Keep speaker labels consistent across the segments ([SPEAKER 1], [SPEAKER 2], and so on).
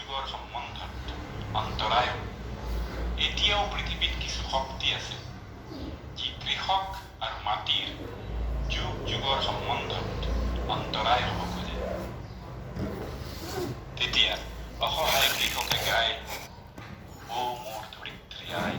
[SPEAKER 1] যুগৰ সম্বন্ধত অন্তৰায়ো এতিয়াও পৃথিৱীত কিছু শক্তি আছে যি কৃষক আৰু মাটিৰ যুগ যুগৰ সম্বন্ধত অন্তৰায় হ'ব খোজে। তেতিয়া অসহায় কৃষকে গায়, ও মোৰ ধৰিত্ৰী আই।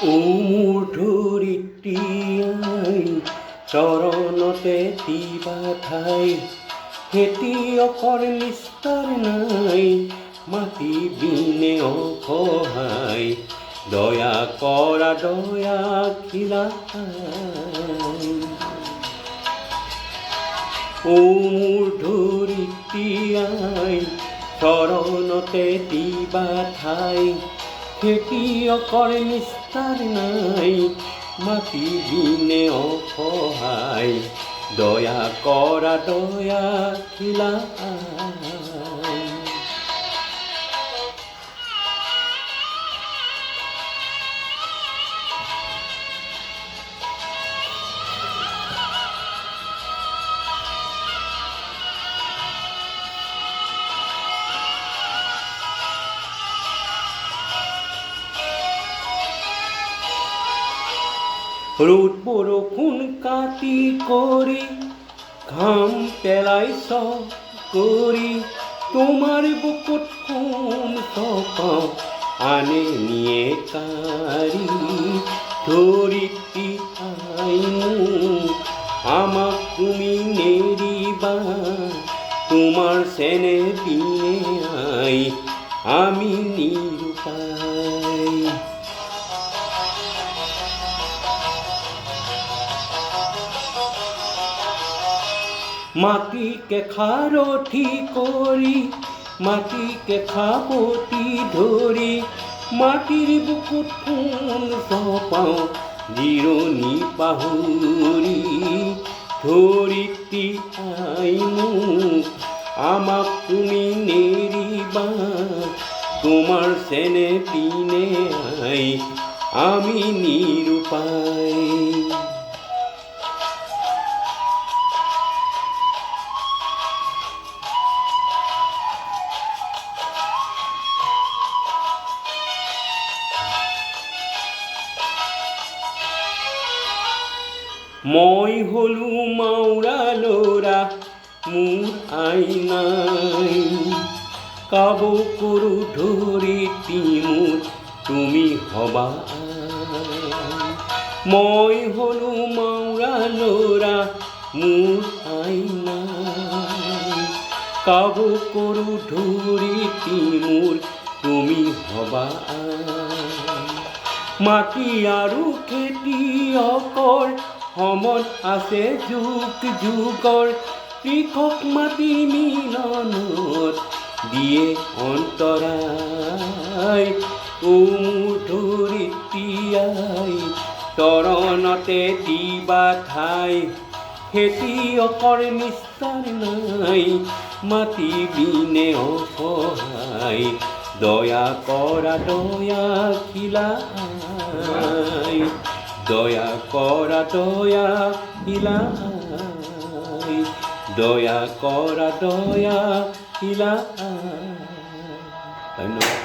[SPEAKER 2] ও মোৰ ধৰিত্ৰী আই, চৰণতে দিবা ঠাই, খেতিয়কৰ নিস্তাৰ নাই, মাটি বিনে অসহায়, দয়া কৰা দয়াশীলাই। ও মোৰ ধৰিত্ৰী আই, চৰণতে দিবা ঠাই, খেতিয়কৰ নিস্তাৰ নাই, মাটি বিনে অসহায়, দয়া কৰা দয়াশীলাই। ৰ'দ বৰষুণ কাটি কৰি ঘাম পেলাইছ কৰি, তোমাৰ বুকুত সোণ চপাওঁ আনে নিয়ে কাৰি, ধৰিত্ৰী আই মোক আমাক তুমি নেৰিবা, তোমাৰ চেনেহ বিনে আই আমি নিৰুপায়। মাটিকে খাৰঠি কৰি, মাটিকে খাপতি ধৰি, মাটিৰ বুকুত সোণ চপাওঁ জিৰণি পাহৰি, ধৰিত্ৰী আই মোক আমাক তুমি নেৰিবা, তোমাৰ চেনেহ বিনে আই আমি নিৰুপায়। মই হলো মাউৰা ল'ৰা, মোৰ আই নাই, কাব কৰো ধৰিত্ৰী মোৰ তুমি হবা আই। মই হলো মাউৰা ল'ৰা, মোৰ আই নাই, কাব কৰো ধৰিত্ৰী মোৰ তুমি হবা আই। মাটি আৰু খেতিয়কৰ সমত আছে যুগ যুগৰ, কৃষক মাটিৰ মিলনত দিয়ে অন্তৰায়। ও মোৰ ধৰিত্ৰী আই, চৰণতে দিবা ঠাই, খেতিয়কৰ নিস্তাৰ নাই, মাটি বিনে অসহায়, দয়া কৰা দয়াশীলাই, দয়া কৰা দয়াশীলাই, দয়া কৰা দয়াশীলাই। ধন্যবাদ।